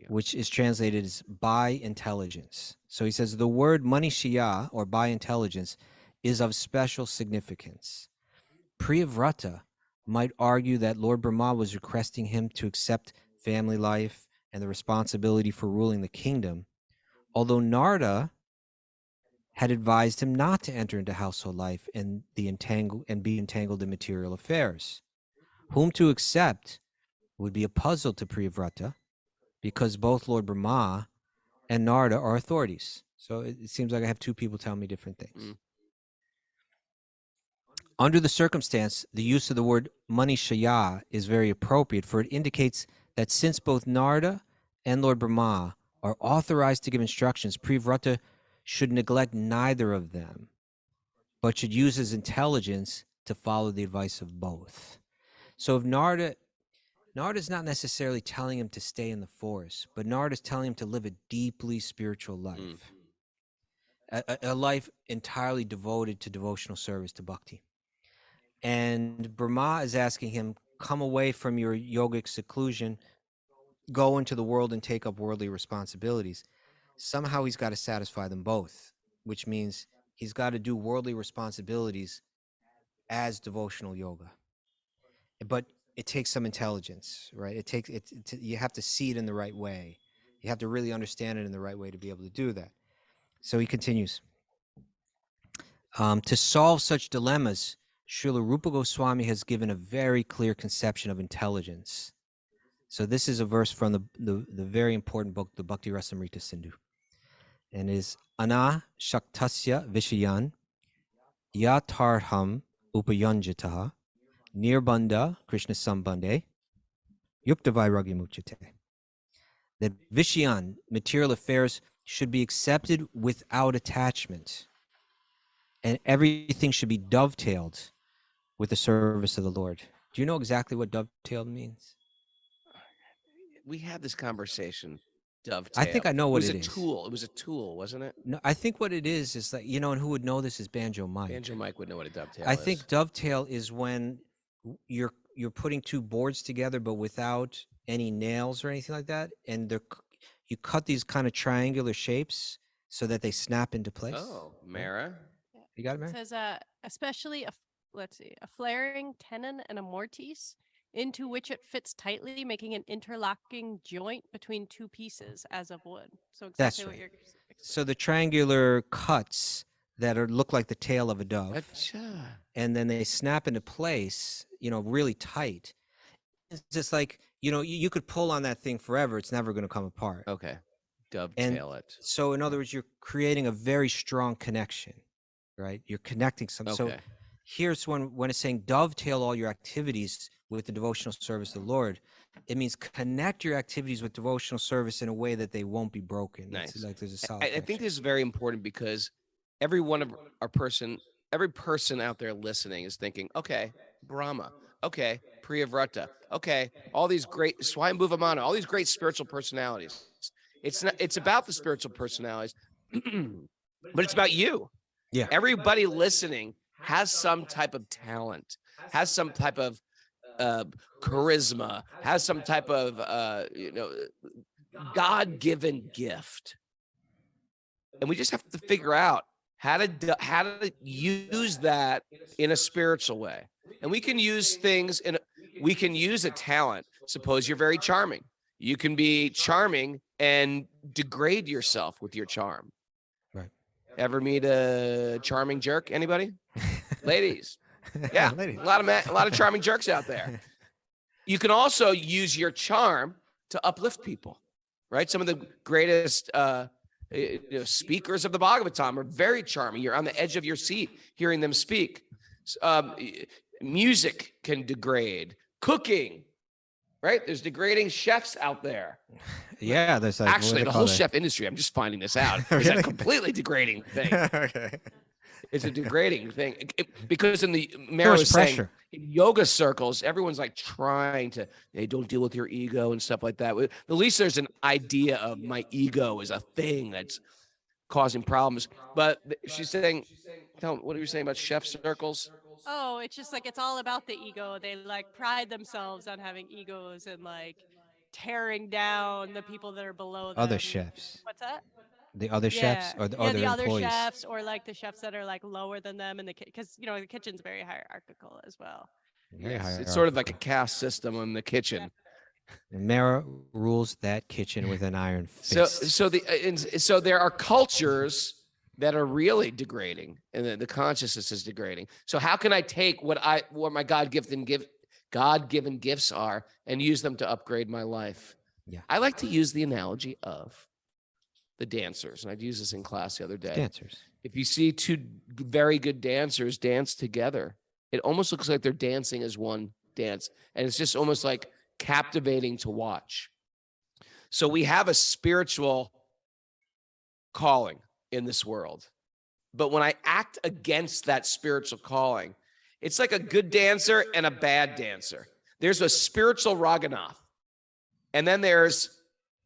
A: which is translated as by intelligence. So he says the word manishya, or by intelligence, is of special significance. Priyavrata might argue that Lord Brahma was requesting him to accept family life and the responsibility for ruling the kingdom, although Narada had advised him not to enter into household life and be entangled in material affairs. Whom to accept would be a puzzle to Priyavrata, because both Lord Brahma and Narada are authorities. So it seems like I have two people telling me different things. Under the circumstance, the use of the word manishaya is very appropriate, for it indicates that since both Narada and Lord Brahma are authorized to give instructions, Priyavrata should neglect neither of them, but should use his intelligence to follow the advice of both. So if Narada's not necessarily telling him to stay in the forest, but Narada's telling him to live a deeply spiritual life, a life entirely devoted to devotional service, to bhakti. And Brahma is asking him, come away from your yogic seclusion, go into the world and take up worldly responsibilities. Somehow he's got to satisfy them both, which means he's got to do worldly responsibilities as devotional yoga. But it takes some intelligence, right? You have to see it in the right way. You have to really understand it in the right way to be able to do that. So he continues. To solve such dilemmas, Srila Rupa Goswami has given a very clear conception of intelligence. So this is a verse from the very important book, the Bhakti Rasamrita Sindhu. And is Ana Shaktasya Vishayan Yatarham Upayanjataha Nirbandha Krishna Sambandhe Yukta Vairagya Muchate. That Vishayan, material affairs, should be accepted without attachment. And everything should be dovetailed with the service of the Lord. Do you know exactly what dovetailed means?
D: We had this conversation. Dovetail.
A: I think I know what it is.
D: It was a tool. It was a tool, wasn't it?
A: No, I think what it is like, and who would know this is Banjo Mike.
D: Banjo Mike would know what a dovetail is.
A: I think dovetail is when you're putting two boards together, but without any nails or anything like that, and you cut these kind of triangular shapes so that they snap into place.
D: Oh, Mara.
A: You got it, Mara?
E: It says, especially a flaring tenon and a mortise, into which it fits tightly, making an interlocking joint between two pieces as of wood. So exactly
A: That's
E: what
A: right.
E: you're.
A: So the triangular cuts that look like the tail of a dove,
D: Achha.
A: and then they snap into place, really tight. It's just like, you could pull on that thing forever. It's never going to come apart.
D: Okay. Dovetail it.
A: So in other words, you're creating a very strong connection, right? You're connecting something.
D: Okay.
A: So here's when it's saying dovetail all your activities with the devotional service of the Lord, it means connect your activities with devotional service in a way that they won't be broken.
D: Nice.
A: It's like there's a solid
D: I think
A: connection.
D: this is very important because every one of our person every person out there listening is thinking, okay, Brahma, okay, Priyavrata, okay, all these great Swayambhuvamana, all these great spiritual personalities. It's about the spiritual personalities, but it's about you.
A: Yeah.
D: Everybody listening has some type of talent, has some type of charisma, has some type of God-given gift, and we just have to figure out how to use that in a spiritual way. And we can use things we can use a talent. Suppose you're very charming. You can be charming and degrade yourself with your charm.
A: Right.
D: Ever meet a charming jerk? Anybody? Ladies. Yeah,
A: Ladies.
D: a lot of charming jerks out there. You can also use your charm to uplift people, right? Some of the greatest speakers of the Bhagavatam are very charming. You're on the edge of your seat hearing them speak. Music can degrade. Cooking, right? There's degrading chefs out there.
A: Yeah, there's like,
D: actually the whole chef industry. I'm just finding this out. It's a completely degrading thing.
A: Okay.
D: It's a degrading thing because in the Mara was saying, in yoga circles, everyone's like trying to, hey, don't deal with your ego and stuff like that. At least there's an idea of my ego is a thing that's causing problems. But she's saying, what are you saying about chef circles?
E: Oh, it's just like it's all about the ego. They like pride themselves on having egos and like tearing down the people that are below them.
A: Other chefs.
E: What's that?
A: The other chefs or the other
E: other
A: employees.
E: chefs or like the chefs that are like lower than them in the because the kitchen's very hierarchical as well.
D: It's sort of like a caste system in the kitchen.
A: Yeah. Mara rules that kitchen with an iron fist.
D: So there are cultures that are really degrading, and the consciousness is degrading. So how can I take what my God-given gifts are and use them to upgrade my life?
A: Yeah.
D: I like to use the analogy of the dancers, and I'd use this in class the other day.
A: Dancers.
D: If you see two very good dancers dance together, it almost looks like they're dancing as one dance, and it's just almost like captivating to watch. So we have a spiritual calling in this world, but when I act against that spiritual calling, it's like a good dancer and a bad dancer. There's a spiritual Raghunath, and then there's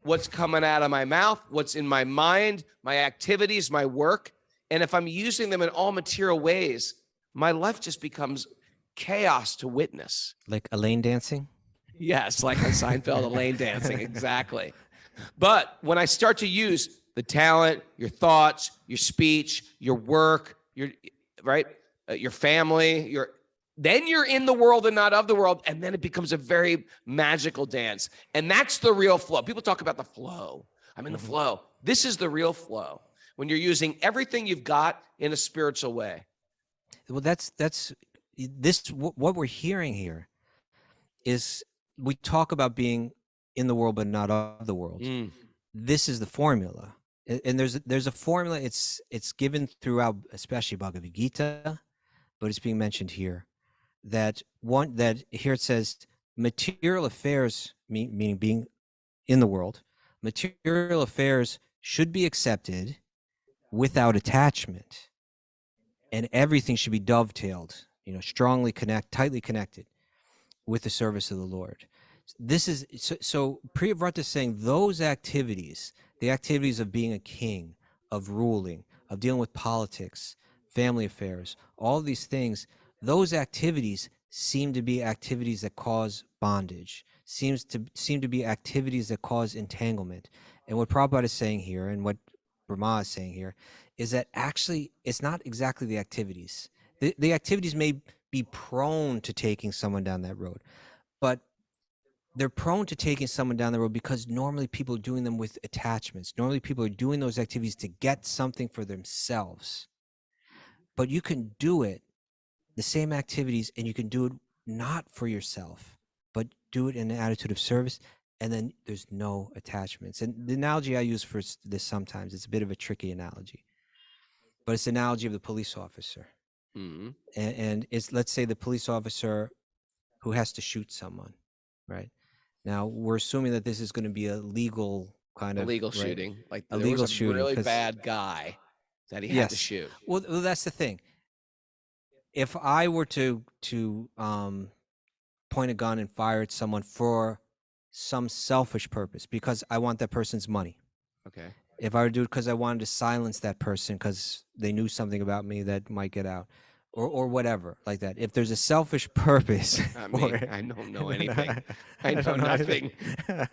D: what's coming out of my mouth, what's in my mind, my activities, my work. And if I'm using them in all material ways, my life just becomes chaos to witness.
A: Like Elaine dancing?
D: Yes, like on Seinfeld, Elaine dancing, exactly. But when I start to use the talent, your thoughts, your speech, your work, your family, then you're in the world and not of the world, and then it becomes a very magical dance. And that's the real flow. People talk about the flow. I'm in the flow. This is the real flow, when you're using everything you've got in a spiritual way.
A: Well, what we're hearing here is we talk about being in the world but not of the world. This is the formula. And there's a formula. It's given throughout, especially Bhagavad Gita, but it's being mentioned here. That here it says material affairs, meaning being in the world, material affairs should be accepted without attachment, and everything should be dovetailed, tightly connected with the service of the Lord. This is so Priyavrata is saying those activities, the activities of being a king, of ruling, of dealing with politics, family affairs, all of these things, those activities seem to be activities that cause bondage, seem to be activities that cause entanglement. And what Prabhupada is saying here, and what Brahma is saying here, is that actually it's not exactly the activities. The activities may be prone to taking someone down that road, but they're prone to taking someone down the road because normally people are doing them with attachments. Normally people are doing those activities to get something for themselves. But you can do it, the same activities, and you can do it not for yourself, but do it in an attitude of service, and then there's no attachments. And the analogy I use for this sometimes, it's a bit of a tricky analogy, but it's the analogy of the police officer.
D: Mm-hmm.
A: And it's, let's say, the police officer who has to shoot someone, right? Now, we're assuming that this is going to be a legal kind of
D: illegal shooting, like
A: a legal shooting,
D: really bad guy that he had to shoot.
A: Well, that's the thing. if I were to point a gun and fire at someone for some selfish purpose because I want that person's money,
D: Okay.
A: if I were to do it because I wanted to silence that person because they knew something about me that might get out, or whatever like that. If there's a selfish purpose,
D: Not
A: for
D: me.
A: it,
D: I don't know anything. I know
A: don't know anything.
D: nothing.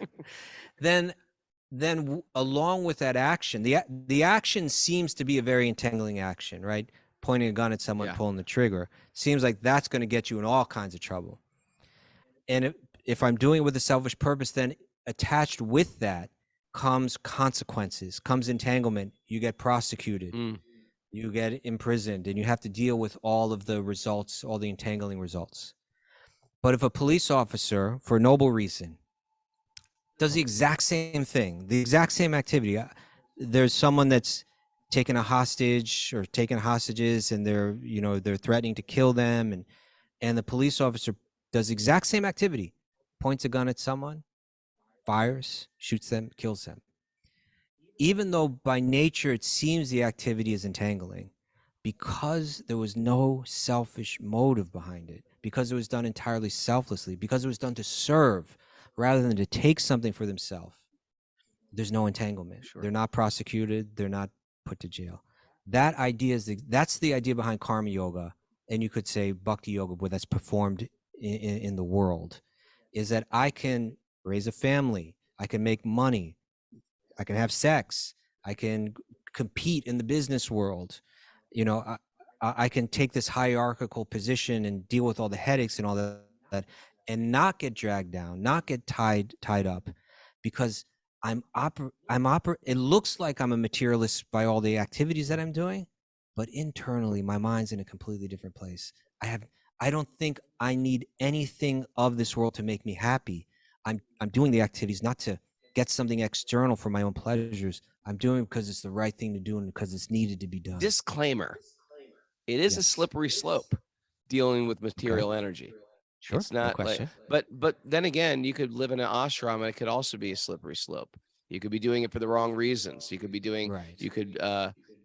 A: then along with that action, the action seems to be a very entangling action, right? Pointing a gun at someone,
D: Yeah.
A: pulling the trigger, seems like that's going to get you in all kinds of trouble. And if I'm doing it with a selfish purpose, then attached with that comes consequences, comes entanglement. You get prosecuted, you get imprisoned, and you have to deal with all of the results, all the entangling results. But if a police officer, for a noble reason, does the exact same thing, the exact same activity, there's someone that's taken a hostage or taken hostages, and they're threatening to kill them, and the police officer does the exact same activity, points a gun at someone, fires, shoots them, kills them. Even though by nature it seems the activity is entangling, because there was no selfish motive behind it, because it was done entirely selflessly, because it was done to serve rather than to take something for themselves, there's no entanglement.
D: Sure.
A: They're not prosecuted. They're not put to jail. That idea that's the idea behind karma yoga, and you could say bhakti yoga, where that's performed in the world, is that I can raise a family, I can make money, I can have sex, I can compete in the business world, I can take this hierarchical position and deal with all the headaches and all that, and not get dragged down, not get tied up, because it looks like I'm a materialist by all the activities that I'm doing, but internally my mind's in a completely different place. I don't think I need anything of this world to make me happy. I'm doing the activities not to get something external for my own pleasures. I'm doing it because it's the right thing to do and because it's needed to be done.
D: Disclaimer: it is a
A: Yes.
D: slippery slope dealing with material energy.
A: Sure,
D: It's
A: no
D: not
A: question.
D: like, but then again, you could live in an ashram and it could also be a slippery slope. You could be doing it for the wrong reasons. You could be doing,
A: Right.
D: you could,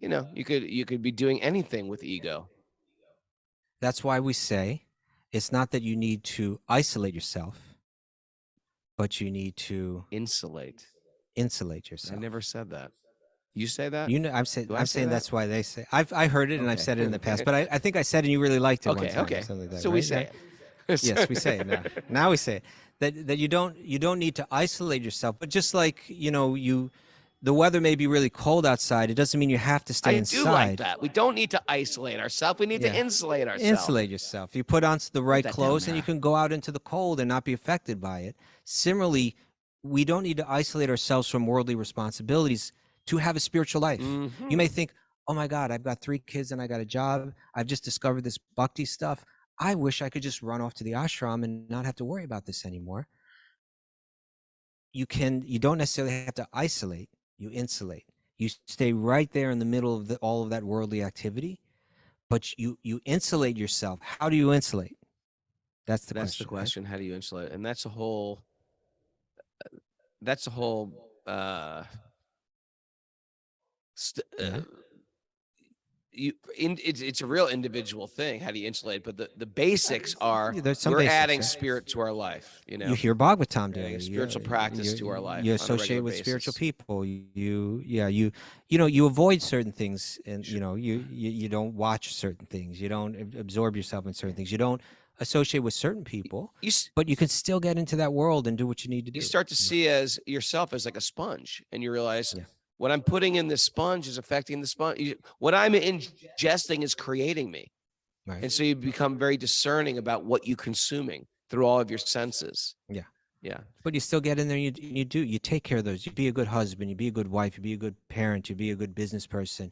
D: you could be doing anything with ego.
A: That's why we say it's not that you need to isolate yourself, but you need to
D: Insulate.
A: insulate yourself.
D: I never said that. You say that?
A: I'm saying
D: Do I say that?
A: that's why they say. I heard it and I've
D: Okay.
A: said it in the past, but I think I said it and you really liked it one
D: Okay.
A: time or
D: Okay.
A: something like that.
D: So we
A: right?
D: say
A: Yeah.
D: it.
A: Yes, we say it now. Now we say it. That you don't need to isolate yourself, but just like the weather may be really cold outside, it doesn't mean you have to stay
D: I
A: inside.
D: do like that. We don't need to isolate ourselves. We need to
A: Yeah.
D: insulate ourselves.
A: Insulate yourself. You put on the right
D: that down
A: clothes and you
D: there.
A: can go out into the cold and not be affected by it. Similarly, we don't need to isolate ourselves from worldly responsibilities to have a spiritual life.
D: Mhm.
A: You may think, oh my God, I've got 3 kids and I got a job. I've just discovered this bhakti stuff. I wish I could just run off to the ashram and not have to worry about this anymore. You don't necessarily have to isolate, you insulate. You stay right there in the middle of all of that worldly activity, but you insulate yourself. How do you insulate? That's the question.
D: That's the question. How do you insulate? And that's a whole.
A: Yeah.
D: It's a real individual thing. How do you insulate? But the basics are
A: Yeah, there's some
D: we're
A: basics,
D: adding
A: yeah.
D: spirit to our life.
A: You hear Bhagavatam
D: Adding
A: daily.
D: a spiritual practice to our life
A: You
D: on a
A: associate
D: regular
A: with spiritual
D: basis.
A: people. You avoid certain things, and you don't watch certain things. You don't absorb yourself in certain things. You don't associate with certain people, but you can still get into that world and do what you need to do.
D: You start to see as yourself as like a sponge, and you realize
A: Yeah.
D: what I'm putting in this sponge is affecting the sponge. What I'm ingesting is creating me.
A: Right.
D: And so you become very discerning about what you're consuming through all of your senses.
A: Yeah.
D: Yeah.
A: But you still get in there and you take care of those. You be a good husband, you be a good wife, you be a good parent, you be a good business person.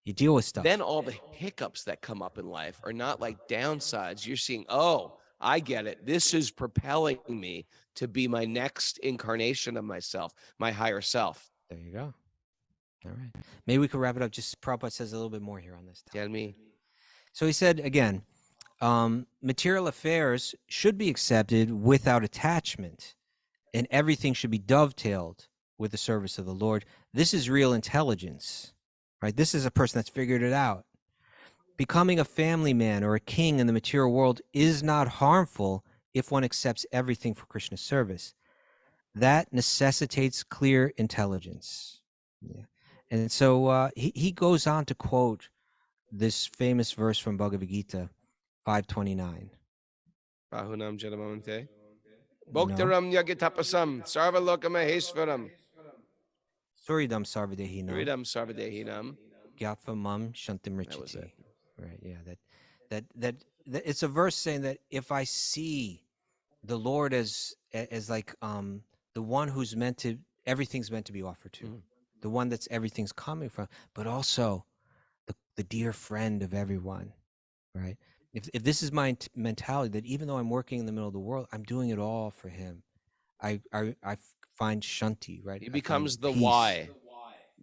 A: You deal with stuff.
D: Then all the hiccups that come up in life are not like downsides. You're seeing, oh, I get it. This is propelling me to be my next incarnation of myself, my higher self.
A: There you go. All right. Maybe we could wrap it up. Just Prabhupada says a little bit more here on this topic.
D: Tell me.
A: So he said, again, material affairs should be accepted without attachment, and everything should be dovetailed with the service of the Lord. This is real intelligence, right? This is a person that's figured it out. Becoming a family man or a king in the material world is not harmful if one accepts everything for Krishna's service. That necessitates clear intelligence. Yeah. And so he goes on to quote this famous verse from Bhagavad Gita 5:29.
D: Bahunam Janamante.
A: No.
D: Bhoktaram Yagitapasam Sarvalokam
A: Suridam Sarvadehinam
D: Ridam Sarvadehinam.
A: Gyatva Mam Shantim
D: That was
A: Richati.
D: it.
A: Right, yeah. That it's a verse saying that if I see the Lord as like the one who's everything's meant to be offered to, the one that's everything's coming from, but also the dear friend of everyone, right? If this is my mentality, that even though I'm working in the middle of the world, I'm doing it all for him. I find shanti, right?
D: He becomes the
A: peace.
D: why.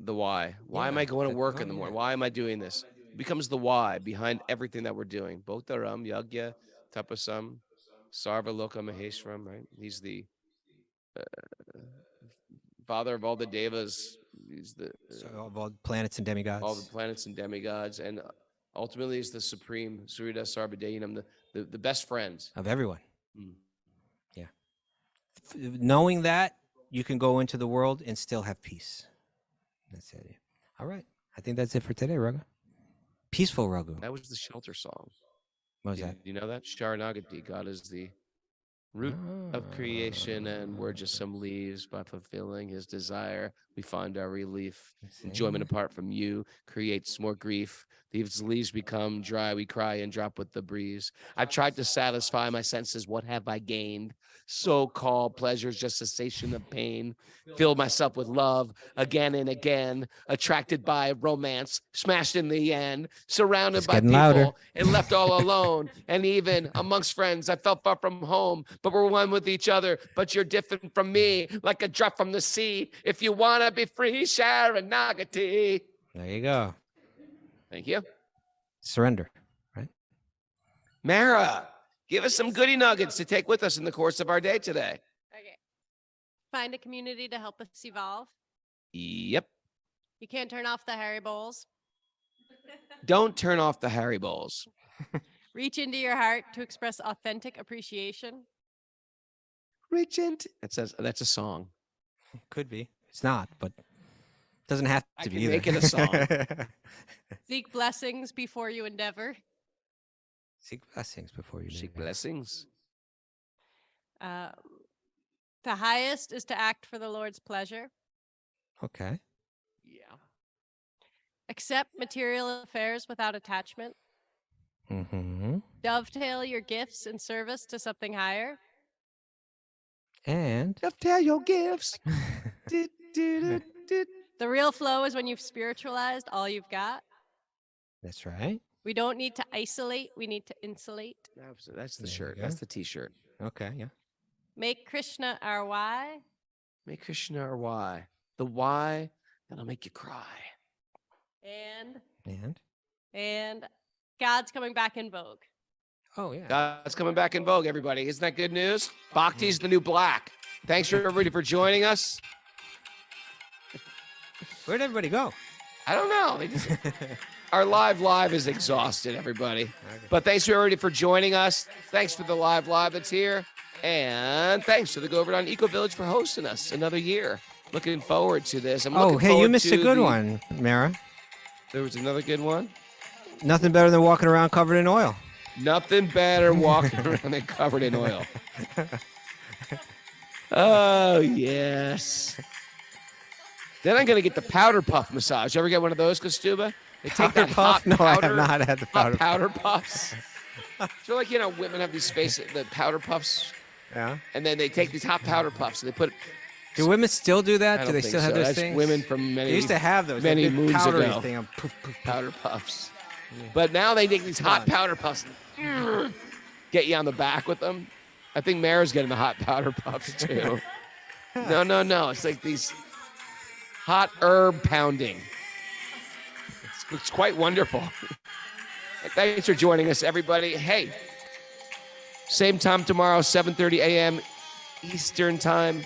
D: The why. Why am
A: Yeah,
D: I going to work
A: oh,
D: in the morning?
A: yeah.
D: Why am I doing this? It becomes the why behind everything that we're doing. Bhoktaram Yagya Tapasam Sarvaloka Maheshwaram, right? He's the father of all the devas. He's the
A: So of all planets and demigods.
D: all the planets and demigods, and ultimately is the supreme Surya Sarvadehinam, the best friends
A: of everyone.
D: Mm.
A: Yeah. Knowing that, you can go into the world and still have peace. That's it. All right. I think that's it for today, Raghu. Peaceful Raghu.
D: That was the shelter song.
A: What was that?
D: You know that? Sharanagati. God is the root of creation, and we're just some leaves. By fulfilling his desire, we find our relief. Enjoyment apart from you creates more grief. These leaves become dry, we cry and drop with the breeze. I've tried to satisfy my senses, what have I gained? So-called pleasures, just cessation of pain. Filled myself with love again and again, attracted by romance, smashed in the end, surrounded
A: It's
D: by
A: getting
D: people
A: louder.
D: and left all alone. And even amongst friends, I felt far from home, but we're one with each other. But you're different from me, like a drop from the sea. If you want to be free, Sharanagati.
A: There you go.
D: Thank you.
A: Surrender, right?
D: Mara, give us some goody nuggets to take with us in the course of our day today.
E: Okay. Find a community to help us evolve.
D: Yep.
E: You can't turn off the Harry Bowls.
D: Don't turn off the Harry Bowls.
E: Reach into your heart to express authentic appreciation.
D: Regent. That's a song.
A: Could be. It's not, but it doesn't have
D: I
A: to
D: can
A: be either.
D: make it a song.
E: Seek blessings before you endeavor.
A: Seek blessings before you
D: Seek
A: do.
D: blessings.
E: The highest is to act for the Lord's pleasure.
A: Okay.
D: Yeah.
E: Accept material affairs without attachment.
A: Mm-hmm.
E: Dovetail your gifts and service to something higher.
A: And
D: Dovetail your gifts.
E: The real flow is when you've spiritualized all you've got.
A: that's right.
E: We don't need to isolate, we need to insulate.
D: That's the
A: There you
D: shirt.
A: go.
D: That's the t-shirt.
A: Okay, yeah.
E: Make Krishna our why.
D: Make Krishna our why. The why that'll make you cry.
E: And God's coming back in vogue.
A: Oh, yeah.
D: God's coming back in vogue, everybody. Isn't that good news? Bhakti's the new black. Thanks for everybody for joining us.
A: Where'd everybody go?
D: I don't know. Our live is exhausted, everybody. But thanks for everybody for joining us. Thanks for the live that's here. And thanks to the Govardhan Eco Village for hosting us another year. Looking forward to this.
A: Oh, hey, you missed a good one, Mara.
D: There was another good one.
A: Nothing better than walking around covered in oil.
D: Nothing better walking around and covered in oil. Oh, yes. Then I'm going to get the powder puff massage. You ever get one of those, Kostuba? They take
A: Powder
D: that
A: puff?
D: hot
A: No, I have
D: powder,
A: not had the
D: hot
A: powder
D: powder puffs. I feel like, women have these the powder puffs,
A: Yeah.
D: and then they take these hot powder puffs and they put.
A: Do women still do
D: I
A: that?
D: don't
A: Do they
D: think
A: still have
D: so.
A: those
D: That's
A: things?
D: women from many.
A: They used to have those.
D: many
A: that big
D: moons
A: powdery
D: ago.
A: thing. Poof, poof, poof.
D: Powder puffs. But now they take these hot powder puffs and get you on the back with them. I think Mara's getting the hot powder puffs too. No. It's like these hot herb pounding. It's quite wonderful. Thanks for joining us, everybody. Hey, same time tomorrow, 7:30 a.m. Eastern time.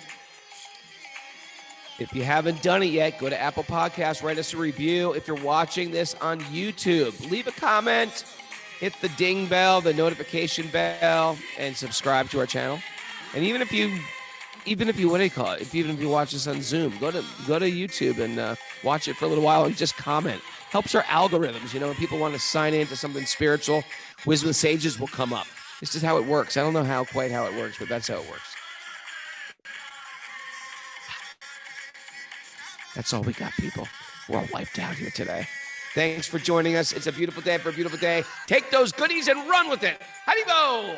D: If you haven't done it yet, go to Apple Podcasts, write us a review. If you're watching this on YouTube, leave a comment, hit the ding bell, the notification bell, and subscribe to our channel. And even if you what do you call it? Even if you watch this on Zoom, go to YouTube and watch it for a little while and just comment. Helps our algorithms. You know, when people want to sign into something spiritual, Wisdom of the Sages will come up. This is how it works. I don't know quite how it works, but that's how it works. That's all we got, people. We're all wiped out here today. Thanks for joining us. It's a beautiful day for a beautiful day. Take those goodies and run with it. Howdy-bo!